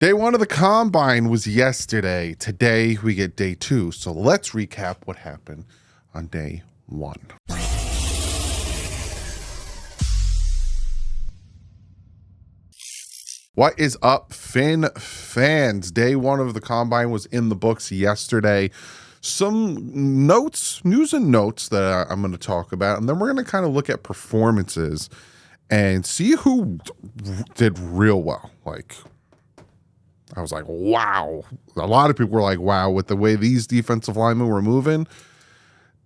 Day one of the combine was yesterday. Today we get day two. So let's recap what happened on day one. What is up, Fin fans? Day one of the combine was in the books yesterday. Some notes, news and notes that I'm going to talk about, and then we're going to kind of look at performances and see who did real well. Like, I was like, wow. A lot of people were like, wow, with the way these defensive linemen were moving,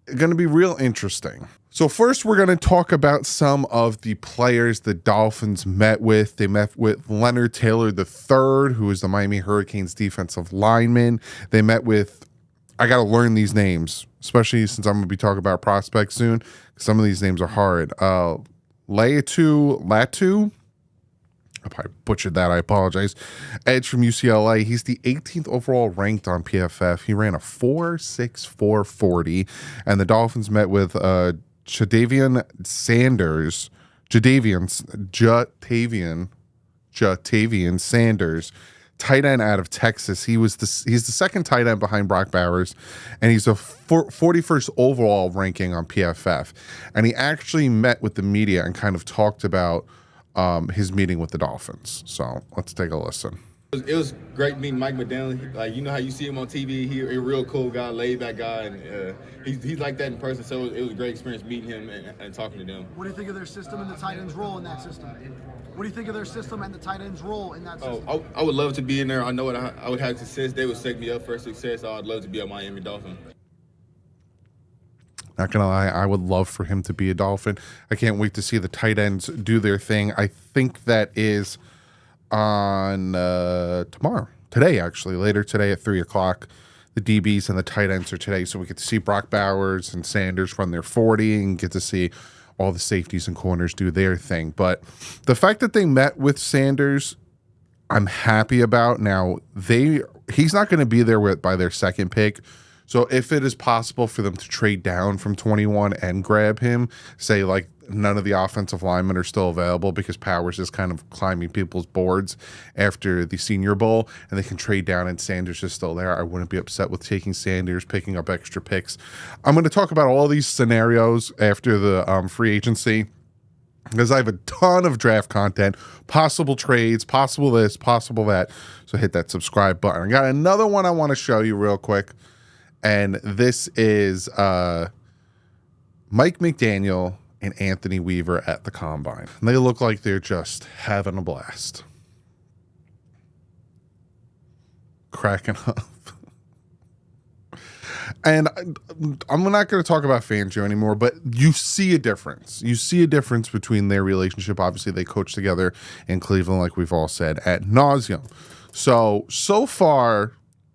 it's going to be real interesting. So first, we're going to talk about some of the players the Dolphins met with. They met with Leonard Taylor III, who is the Miami Hurricanes defensive lineman. They met with, I got to learn these names, especially since I'm going to be talking about prospects soon. Some of these names are hard. Latu. I probably butchered that. I apologize. Edge from UCLA. He's the 18th overall ranked on PFF. He ran a 4.64 40, and the Dolphins met with Jatavian Sanders, tight end out of Texas. He's the second tight end behind Brock Bowers, and he's a 41st overall ranking on PFF. And he actually met with the media and kind of talked about his meeting with the Dolphins. So let's take a listen. It was great meeting Mike McDaniel. Like, you know how you see him on TV, he's a real cool guy, laid back guy, and he's like that in person. So it was a great experience meeting him and talking to them. What do you think of their system and the tight ends' role in that system? What do you think of their system and the tight ends' role in that system? Oh, I would love to be in there. I know I would have success. They would set me up for success. I'd love to be a Miami Dolphin. Not gonna lie, I would love for him to be a Dolphin. I can't wait to see the tight ends do their thing. I think that is on today, actually, later today at 3:00. The DBs and the tight ends are today, so we get to see Brock Bowers and Sanders run their 40 and get to see all the safeties and corners do their thing. But the fact that they met with Sanders, I'm happy about. Now, he's not going to be there by their second pick. So if it is possible for them to trade down from 21 and grab him, say like none of the offensive linemen are still available because Powers is kind of climbing people's boards after the Senior Bowl, and they can trade down and Sanders is still there, I wouldn't be upset with taking Sanders, picking up extra picks. I'm going to talk about all these scenarios after the free agency, because I have a ton of draft content, possible trades, possible this, possible that. So hit that subscribe button. I got another one I want to show you real quick. And this is Mike McDaniel and Anthony Weaver at the combine. And they look like they're just having a blast. Cracking up. And I'm not going to talk about Fangio anymore, but you see a difference. You see a difference between their relationship. Obviously, they coach together in Cleveland, like we've all said, ad nauseum. So far,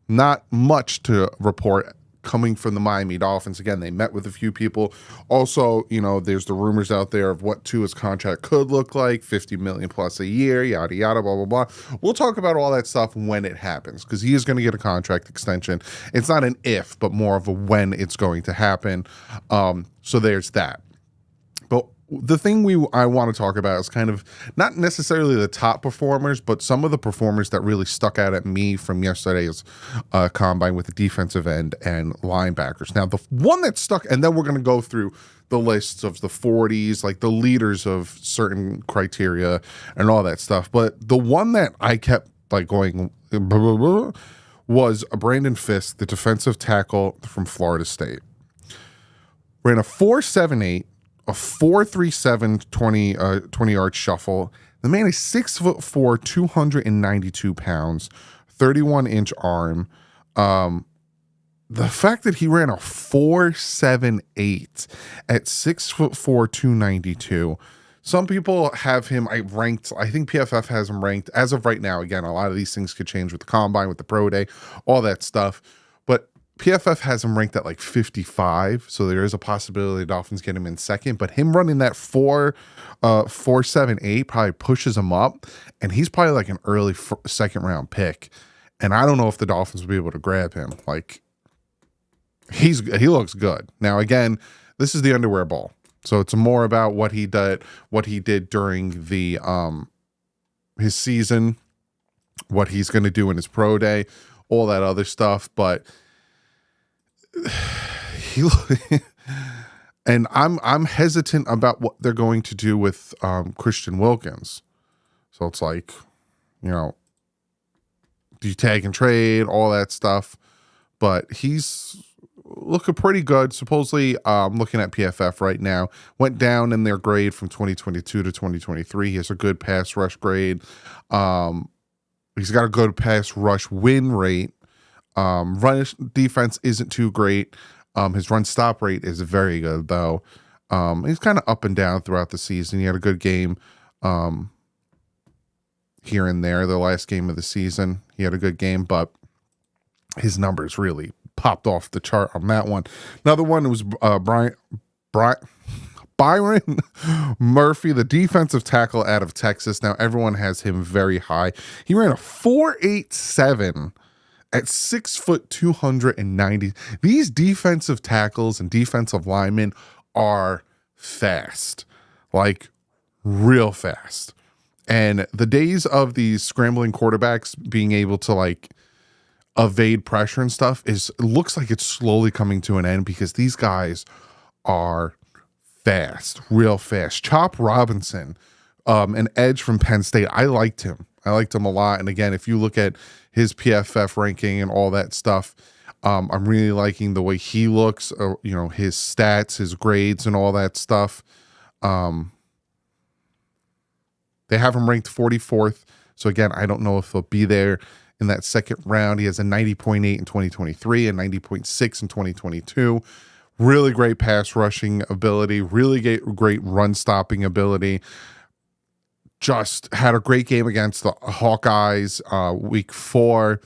not much to report coming from the Miami Dolphins. Again, they met with a few people. Also, there's the rumors out there of what Tua's contract could look like, $50 million plus a year, yada, yada, blah, blah, blah. We'll talk about all that stuff when it happens, because he is going to get a contract extension. It's not an if, but more of a when it's going to happen. So there's that. But the thing I want to talk about is kind of not necessarily the top performers, but some of the performers that really stuck out at me from yesterday's combine with the defensive end and linebackers. Now, the one that stuck, and then we're going to go through the lists of the 40s, like the leaders of certain criteria and all that stuff. But the one that I kept like going blah, blah, blah, was Brandon Fisk, the defensive tackle from Florida State. Ran a 4.78. A 4.37 20-yard shuffle. The man is 6'4", 292 pounds, 31-inch arm. The fact that he ran a 4.78 at 6'4", 292. Some people have him ranked. I think PFF has him ranked as of right now. Again, a lot of these things could change with the combine, with the pro day, all that stuff. But PFF has him ranked at like 55, so there is a possibility the Dolphins get him in second. But him running that 4.78 probably pushes him up, and he's probably like an early second round pick. And I don't know if the Dolphins will be able to grab him. Like he looks good. Now again, this is the underwear bowl, so it's more about what he did during the his season what he's going to do in his pro day, all that other stuff. But he and I'm hesitant about what they're going to do with Christian Wilkins. So it's like, you know, do you tag and trade, all that stuff? But he's looking pretty good. Supposedly, looking at PFF right now, went down in their grade from 2022 to 2023. He has a good pass rush grade. He's got a good pass rush win rate. Run defense isn't too great. His run stop rate is very good, though. He's kind of up and down throughout the season. He had a good game here and there. The last game of the season, he had a good game, but his numbers really popped off the chart on that one. Another one was Byron Murphy, the defensive tackle out of Texas. Now everyone has him very high. He ran a 4.87 at 6 foot 290. These defensive tackles and defensive linemen are fast, like real fast. And the days of these scrambling quarterbacks being able to like evade pressure and stuff looks like it's slowly coming to an end, because these guys are fast, real fast. Chop Robinson, an edge from Penn State. I liked him a lot. And again, if you look at his PFF ranking and all that stuff, I'm really liking the way he looks, you know, his stats, his grades and all that stuff. They have him ranked 44th. So again, I don't know if he'll be there in that second round. He has a 90.8 in 2023 and 90.6 in 2022. Really great pass rushing ability, really great run stopping ability. Just had a great game against the Hawkeyes week 4.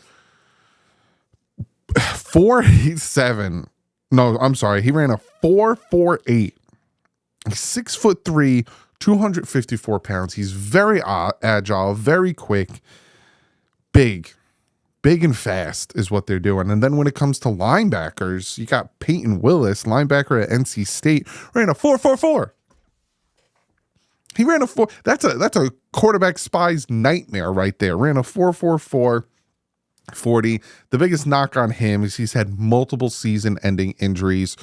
4.87. No, I'm sorry. He ran a 4.48. He's 6'3", 254 pounds. He's very agile, very quick, big and fast is what they're doing. And then when it comes to linebackers, you got Peyton Willis, linebacker at NC State, ran a 4.44. He ran a 4. That's a quarterback spy's nightmare right there. Ran a 4.44 40. The biggest knock on him is he's had multiple season-ending injuries.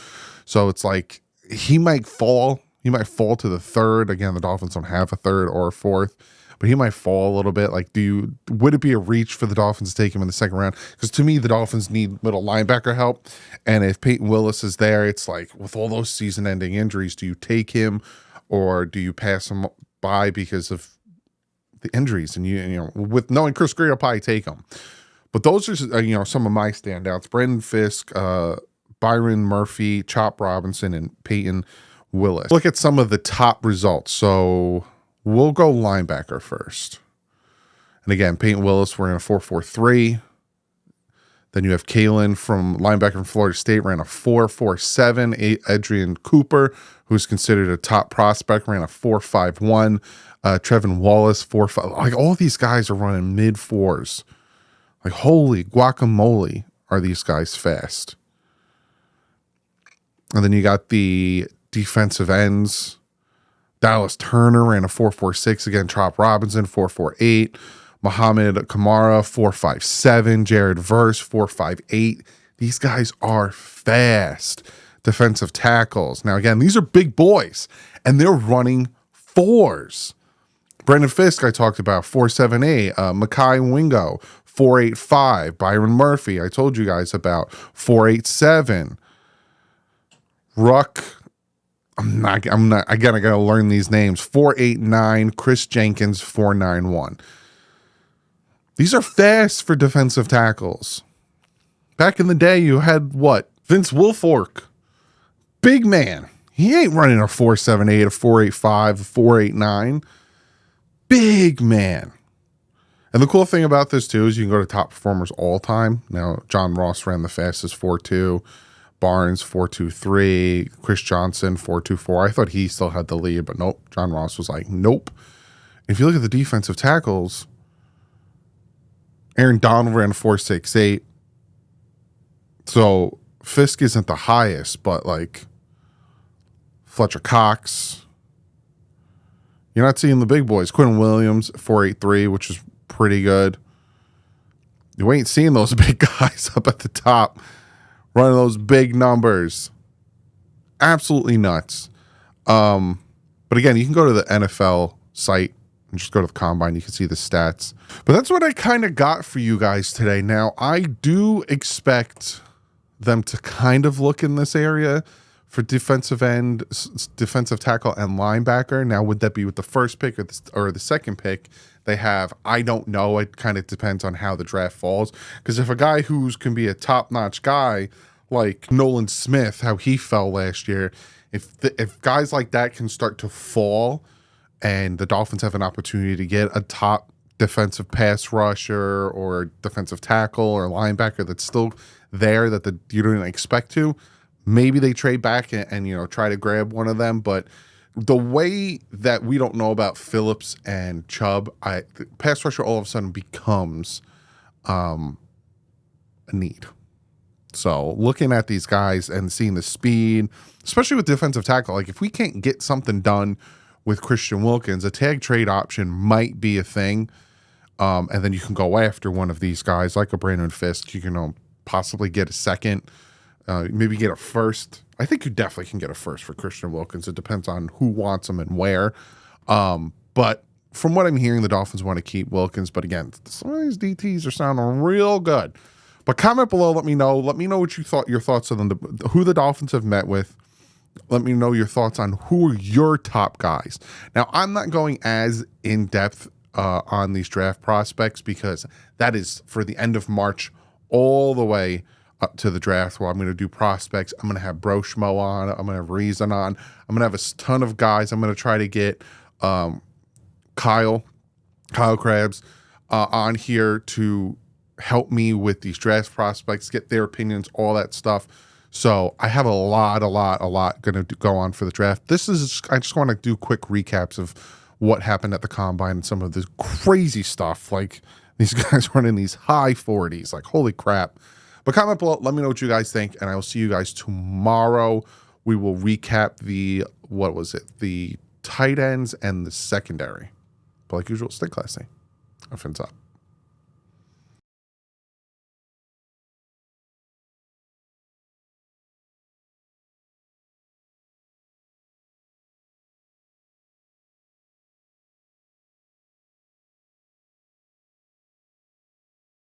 So it's like he might fall. He might fall to the third. Again, the Dolphins don't have a third or a fourth, but he might fall a little bit. Like, would it be a reach for the Dolphins to take him in the second round? Because to me, the Dolphins need middle linebacker help. And if Peyton Willis is there, it's like, with all those season-ending injuries, do you take him or do you pass him by because of the injuries? And you know, with knowing Chris Greer, I'll probably take him. But those are, you know, some of my standouts: Brandon Fisk, Byron Murphy, Chop Robinson, and Peyton Willis. Look at some of the top results. So we'll go linebacker first. And again, Peyton Willis, we're in a 4.43. Then you have Kalen from linebacker from Florida State, ran a 4.47. Adrian Cooper, who's considered a top prospect, ran a 4.51. Trevin Wallace, 4.5. Like, all these guys are running mid fours. Like, holy guacamole, are these guys fast. And then you got the defensive ends. Dallas Turner ran a 4.46. Again, Chop Robinson, 4.48. Muhammad Kamara, 4.57. Jared Verse, 4.58. These guys are fast defensive tackles. Now, again, these are big boys, and they're running fours. Brendan Fisk, I talked about, 4.78. Makai Wingo, 4.85. Byron Murphy, I told you guys about, 4.87. Ruck, I'm not, again, I got to learn these names. 4.89. Chris Jenkins, 4.91. These are fast for defensive tackles. Back in the day, you had what? Vince Wilfork. Big man. He ain't running a 4.78, a 4.85, a 4.89. Big man. And the cool thing about this, too, is you can go to top performers all time. Now, John Ross ran the fastest, 4.2. Barnes, 4.23. Chris Johnson, 4.24. I thought he still had the lead, but nope. John Ross was like, nope. If you look at the defensive tackles, Aaron Donald ran 4.68. So Fisk isn't the highest, but like Fletcher Cox. You're not seeing the big boys. Quinn Williams, 4.83, which is pretty good. You ain't seeing those big guys up at the top running those big numbers. Absolutely nuts. But again, you can go to the NFL site and just go to the combine. You can see the stats. But that's what I kind of got for you guys today. Now, I do expect them to kind of look in this area for defensive end, defensive tackle, and linebacker. Now, would that be with the first pick or the second pick? They have, I don't know. It kind of depends on how the draft falls. Because if a guy who's can be a top-notch guy like Nolan Smith, how he fell last year, if guys like that can start to fall and the Dolphins have an opportunity to get a top defensive pass rusher or defensive tackle or linebacker that's still there that you don't expect to, maybe they trade back and try to grab one of them. But the way that we don't know about Phillips and Chubb, the pass rusher all of a sudden becomes a need. So looking at these guys and seeing the speed, especially with defensive tackle, like if we can't get something done with Christian Wilkins, a tag trade option might be a thing. And then you can go after one of these guys like a Brandon Fisk. You can possibly get a second, maybe get a first. I think you definitely can get a first for Christian Wilkins. It depends on who wants him and where. But from what I'm hearing, the Dolphins want to keep Wilkins. But again, some of these DTs are sounding real good. But comment below. Let me know. Let me know what you thought. Your thoughts on who the Dolphins have met with. Let me know your thoughts on who are your top guys. Now, I'm not going as in depth on these draft prospects because that is for the end of March all the way up to the draft where I'm going to do prospects. I'm going to have Broshmo on. I'm going to have Reason on. I'm going to have a ton of guys. I'm going to try to get Kyle Krabs on here to help me with these draft prospects, get their opinions, all that stuff. So I have a lot going to go on for the draft. I just want to do quick recaps of what happened at the combine and some of the crazy stuff, like these guys running these high 40s, like holy crap. But comment below, let me know what you guys think, and I will see you guys tomorrow. We will recap the tight ends and the secondary. But like usual, stay classy. Our friends up.